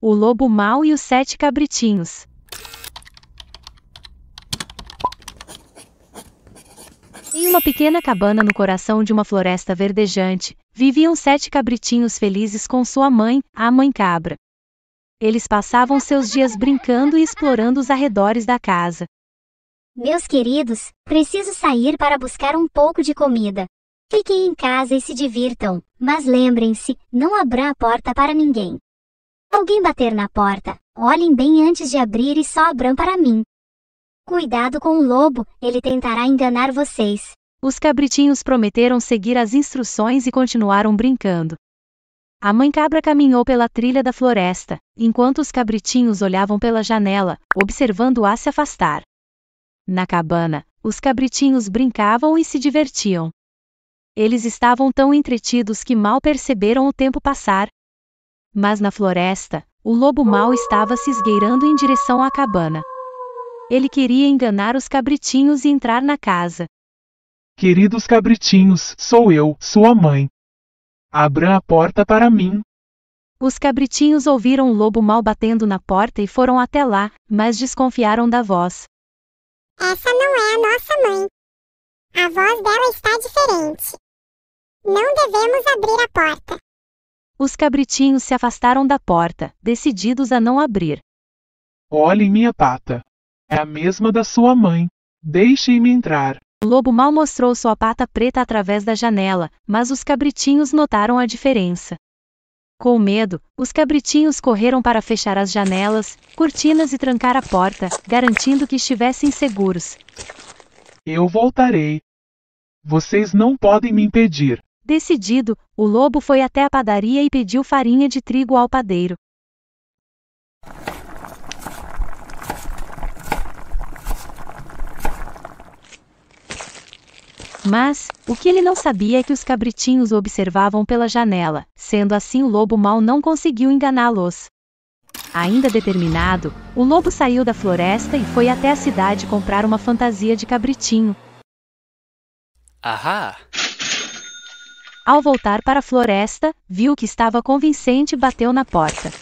O Lobo Mau e os 7 Cabritinhos. Em uma pequena cabana no coração de uma floresta verdejante, viviam 7 cabritinhos felizes com sua mãe, a Mãe Cabra. Eles passavam seus dias brincando e explorando os arredores da casa. Meus queridos, preciso sair para buscar um pouco de comida. Fiquem em casa e se divirtam, mas lembrem-se, não abram a porta para ninguém. Alguém bater na porta, olhem bem antes de abrir e só abram para mim. Cuidado com o lobo, ele tentará enganar vocês. Os cabritinhos prometeram seguir as instruções e continuaram brincando. A Mãe Cabra caminhou pela trilha da floresta, enquanto os cabritinhos olhavam pela janela, observando-a se afastar. Na cabana, os cabritinhos brincavam e se divertiam. Eles estavam tão entretidos que mal perceberam o tempo passar. Mas na floresta, o Lobo Mau estava se esgueirando em direção à cabana. Ele queria enganar os cabritinhos e entrar na casa. Queridos cabritinhos, sou eu, sua mãe. Abram a porta para mim. Os cabritinhos ouviram o Lobo Mau batendo na porta e foram até lá, mas desconfiaram da voz. Essa não é a nossa mãe. A voz dela está diferente. Não devemos abrir a porta. Os cabritinhos se afastaram da porta, decididos a não abrir. Olhem minha pata. É a mesma da sua mãe. Deixem-me entrar. O Lobo Mau mostrou sua pata preta através da janela, mas os cabritinhos notaram a diferença. Com medo, os cabritinhos correram para fechar as janelas, cortinas e trancar a porta, garantindo que estivessem seguros. Eu voltarei. Vocês não podem me impedir. Decidido, o lobo foi até a padaria e pediu farinha de trigo ao padeiro. Mas, o que ele não sabia é que os cabritinhos o observavam pela janela, sendo assim o Lobo Mau não conseguiu enganá-los. Ainda determinado, o lobo saiu da floresta e foi até a cidade comprar uma fantasia de cabritinho. Ahá! Ao voltar para a floresta, viu que estava convincente e bateu na porta.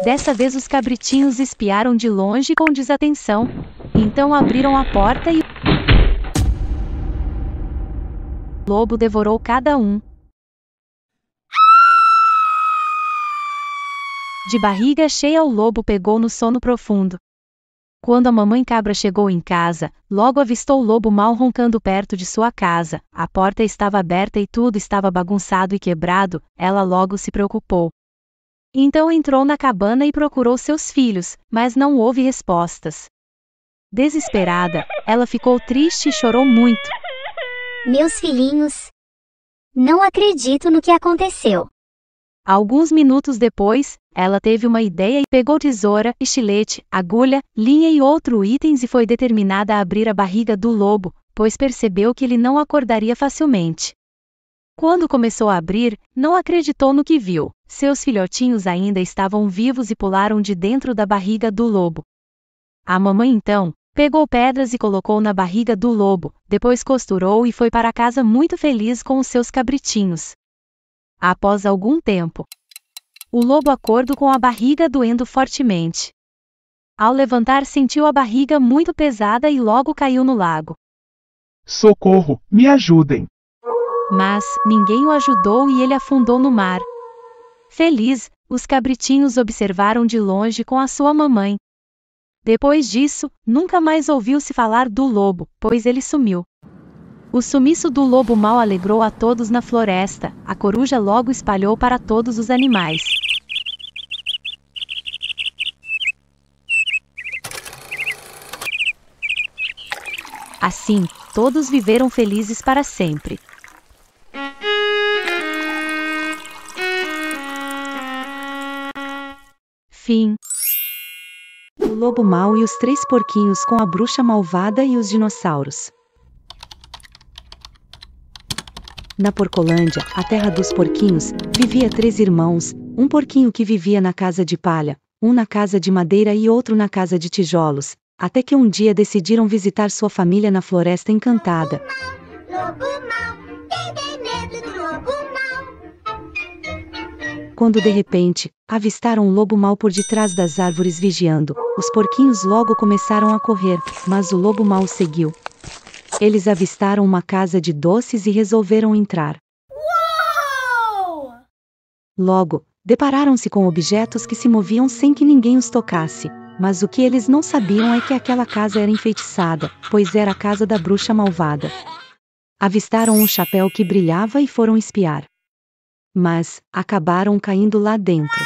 Dessa vez os cabritinhos espiaram de longe com desatenção. Então abriram a porta e o lobo devorou cada um. De barriga cheia o lobo pegou no sono profundo. Quando a mamãe cabra chegou em casa, logo avistou o Lobo Mau roncando perto de sua casa. A porta estava aberta e tudo estava bagunçado e quebrado, ela logo se preocupou. Então entrou na cabana e procurou seus filhos, mas não houve respostas. Desesperada, ela ficou triste e chorou muito. Meus filhinhos, não acredito no que aconteceu. Alguns minutos depois, ela teve uma ideia e pegou tesoura, estilete, agulha, linha e outros itens e foi determinada a abrir a barriga do lobo, pois percebeu que ele não acordaria facilmente. Quando começou a abrir, não acreditou no que viu. Seus filhotinhos ainda estavam vivos e pularam de dentro da barriga do lobo. A mamãe então pegou pedras e colocou na barriga do lobo, depois costurou e foi para casa muito feliz com os seus cabritinhos. Após algum tempo, o lobo acordou com a barriga doendo fortemente. Ao levantar sentiu a barriga muito pesada e logo caiu no lago. Socorro, me ajudem! Mas ninguém o ajudou e ele afundou no mar. Feliz, os cabritinhos observaram de longe com a sua mamãe. Depois disso, nunca mais ouviu-se falar do lobo, pois ele sumiu. O sumiço do Lobo Mau alegrou a todos na floresta, a coruja logo espalhou para todos os animais. Assim, todos viveram felizes para sempre. Fim. O Lobo Mau e os 3 porquinhos com a bruxa malvada e os dinossauros. Na Porcolândia, a terra dos porquinhos, vivia 3 irmãos, um porquinho que vivia na casa de palha, um na casa de madeira e outro na casa de tijolos, até que um dia decidiram visitar sua família na Floresta Encantada. Lobo Mau, quem tem medo do Lobo Mau? quando de repente, avistaram um lobo mau por detrás das árvores vigiando. Os porquinhos logo começaram a correr, mas o lobo mau seguiu. Eles avistaram uma casa de doces e resolveram entrar. Uou! Logo, depararam-se com objetos que se moviam sem que ninguém os tocasse. Mas o que eles não sabiam é que aquela casa era enfeitiçada, pois era a casa da bruxa malvada. Avistaram um chapéu que brilhava e foram espiar. Mas acabaram caindo lá dentro.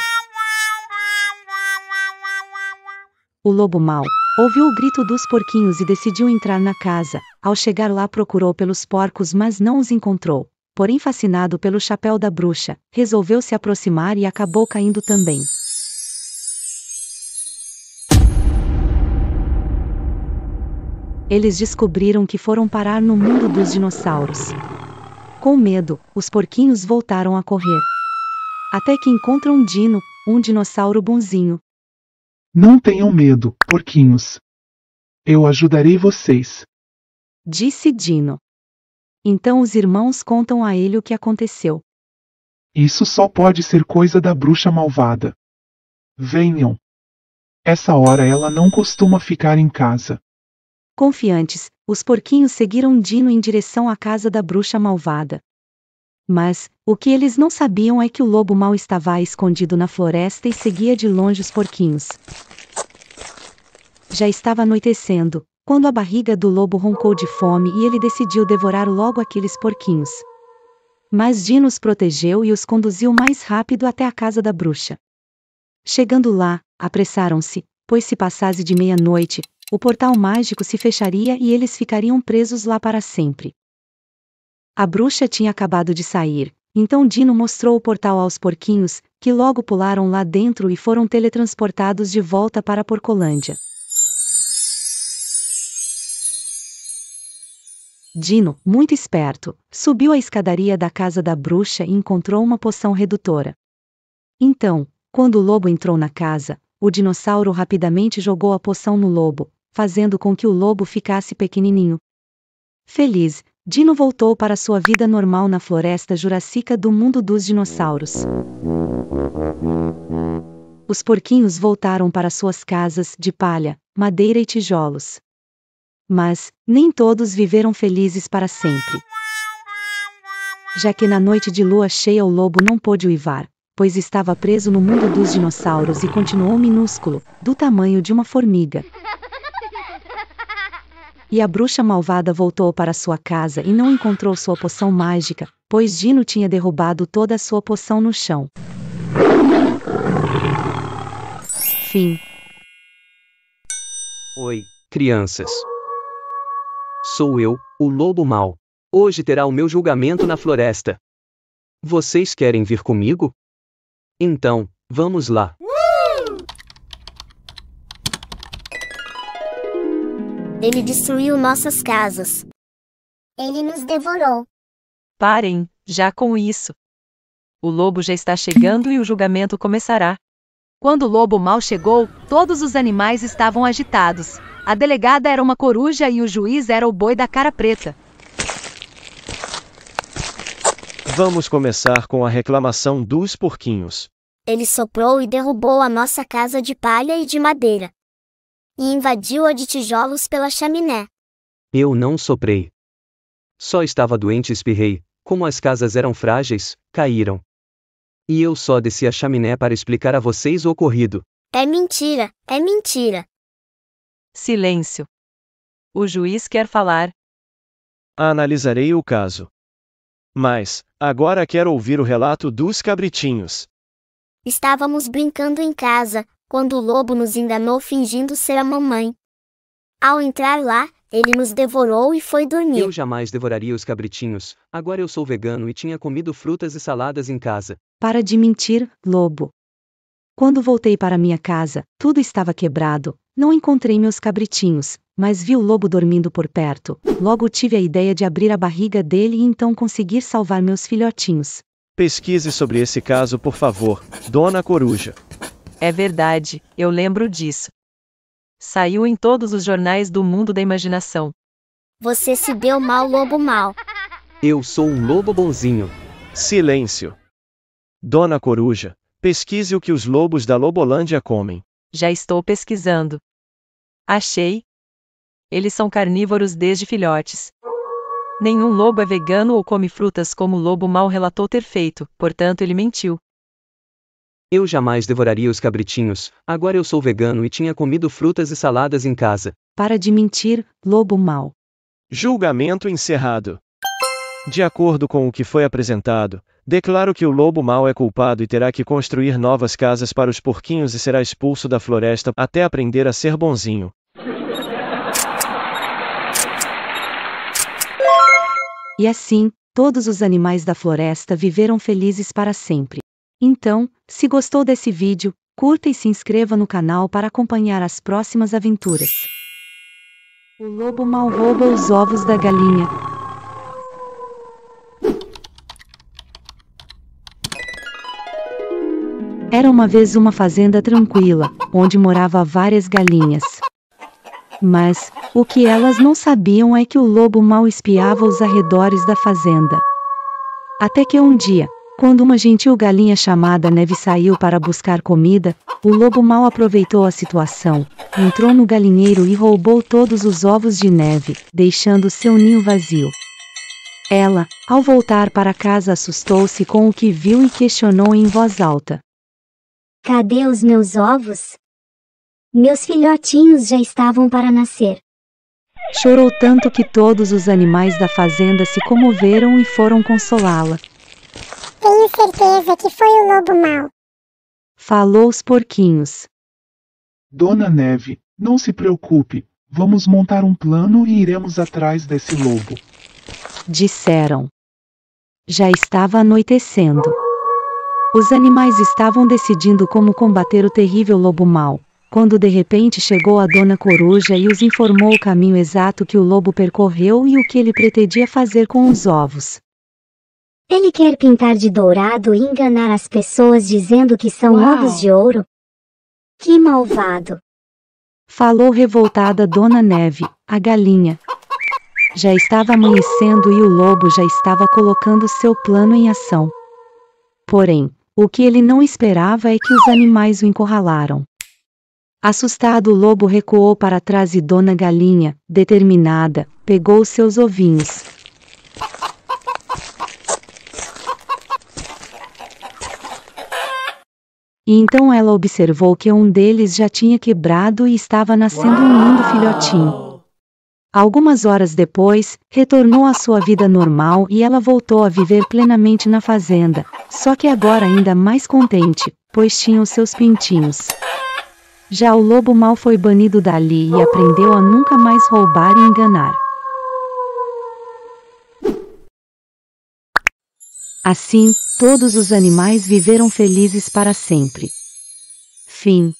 O lobo mau ouviu o grito dos porquinhos e decidiu entrar na casa. Ao chegar lá procurou pelos porcos, mas não os encontrou. Porém, fascinado pelo chapéu da bruxa, resolveu se aproximar e acabou caindo também. Eles descobriram que foram parar no mundo dos dinossauros. Com medo, os porquinhos voltaram a correr. Até que encontram Dino, um dinossauro bonzinho. Não tenham medo, porquinhos. Eu ajudarei vocês, disse Dino. Então os irmãos contam a ele o que aconteceu. Isso só pode ser coisa da bruxa malvada. Venham. Essa hora ela não costuma ficar em casa. Confiantes, os porquinhos seguiram Dino em direção à casa da bruxa malvada. Mas, o que eles não sabiam é que o lobo mau estava escondido na floresta e seguia de longe os porquinhos. Já estava anoitecendo, quando a barriga do lobo roncou de fome e ele decidiu devorar logo aqueles porquinhos. Mas Dino os protegeu e os conduziu mais rápido até a casa da bruxa. Chegando lá, apressaram-se, pois se passasse de meia-noite, o portal mágico se fecharia e eles ficariam presos lá para sempre. A bruxa tinha acabado de sair, então Dino mostrou o portal aos porquinhos, que logo pularam lá dentro e foram teletransportados de volta para a Porcolândia. Dino, muito esperto, subiu a escadaria da casa da bruxa e encontrou uma poção redutora. Então, quando o lobo entrou na casa, o dinossauro rapidamente jogou a poção no lobo, fazendo com que o lobo ficasse pequenininho. Feliz, Dino voltou para sua vida normal na floresta jurássica do mundo dos dinossauros. Os porquinhos voltaram para suas casas de palha, madeira e tijolos. Mas, nem todos viveram felizes para sempre. Já que na noite de lua cheia o lobo não pôde uivar, pois estava preso no mundo dos dinossauros e continuou minúsculo, do tamanho de uma formiga. E a bruxa malvada voltou para sua casa e não encontrou sua poção mágica, pois Dino tinha derrubado toda a sua poção no chão. Fim. Oi, crianças. Sou eu, o lobo mau. Hoje terá o meu julgamento na floresta. Vocês querem vir comigo? Então, vamos lá. Ele destruiu nossas casas. Ele nos devorou. Parem, já com isso. O lobo já está chegando e o julgamento começará. Quando o lobo mau chegou, todos os animais estavam agitados. A delegada era uma coruja e o juiz era o boi da cara preta. Vamos começar com a reclamação dos porquinhos. Ele soprou e derrubou a nossa casa de palha e de madeira. E invadiu a de tijolos pela chaminé. Eu não soprei. Só estava doente e espirrei. Como as casas eram frágeis, caíram. E eu só desci a chaminé para explicar a vocês o ocorrido. É mentira, é mentira. Silêncio. O juiz quer falar. Analisarei o caso. Mas, agora quero ouvir o relato dos cabritinhos. Estávamos brincando em casa, quando o lobo nos enganou fingindo ser a mamãe. Ao entrar lá, ele nos devorou e foi dormir. Eu jamais devoraria os cabritinhos. Agora eu sou vegano e tinha comido frutas e saladas em casa. Para de mentir, lobo. Quando voltei para minha casa, tudo estava quebrado. Não encontrei meus cabritinhos, mas vi o lobo dormindo por perto. Logo tive a ideia de abrir a barriga dele e então conseguir salvar meus filhotinhos. Pesquise sobre esse caso, por favor, Dona Coruja. É verdade, eu lembro disso. Saiu em todos os jornais do mundo da imaginação. Você se deu mal, lobo mau. Eu sou um lobo bonzinho. Silêncio. Dona Coruja, Pesquise o que os lobos da Lobolândia comem. Já estou pesquisando. Achei. Eles são carnívoros desde filhotes. Nenhum lobo é vegano ou come frutas como o lobo mau relatou ter feito, portanto ele mentiu. Eu jamais devoraria os cabritinhos, agora eu sou vegano e tinha comido frutas e saladas em casa. Para de mentir, lobo mau. Julgamento encerrado. De acordo com o que foi apresentado, declaro que o lobo mau é culpado e terá que construir novas casas para os porquinhos e será expulso da floresta até aprender a ser bonzinho. E assim, todos os animais da floresta viveram felizes para sempre. Então, se gostou desse vídeo, curta e se inscreva no canal para acompanhar as próximas aventuras. O lobo mau rouba os ovos da galinha. Era uma vez uma fazenda tranquila, onde morava várias galinhas. Mas, o que elas não sabiam é que o lobo mau espiava os arredores da fazenda. Até que um dia, quando uma gentil galinha chamada Neve saiu para buscar comida, o lobo mau aproveitou a situação, entrou no galinheiro e roubou todos os ovos de Neve, deixando seu ninho vazio. Ela, ao voltar para casa, assustou-se com o que viu e questionou em voz alta: Cadê os meus ovos? Meus filhotinhos já estavam para nascer. Chorou tanto que todos os animais da fazenda se comoveram e foram consolá-la. Tenho certeza que foi o lobo mau. Falou os porquinhos. Dona Neve, não se preocupe, vamos montar um plano e iremos atrás desse lobo. Disseram. Já estava anoitecendo. Os animais estavam decidindo como combater o terrível lobo mau, quando de repente chegou a Dona Coruja e os informou o caminho exato que o lobo percorreu e o que ele pretendia fazer com os ovos. Ele quer pintar de dourado e enganar as pessoas dizendo que são ovos de ouro? Que malvado! Falou revoltada Dona Neve, a galinha. Já estava amanhecendo e o lobo já estava colocando seu plano em ação. Porém, o que ele não esperava é que os animais o encurralaram. Assustado, o lobo recuou para trás e Dona Galinha, determinada, pegou seus ovinhos. E então ela observou que um deles já tinha quebrado e estava nascendo um lindo filhotinho. Algumas horas depois, retornou à sua vida normal e ela voltou a viver plenamente na fazenda, só que agora ainda mais contente, pois tinha os seus pintinhos. Já o lobo mau foi banido dali e aprendeu a nunca mais roubar e enganar. Assim, todos os animais viveram felizes para sempre. Fim.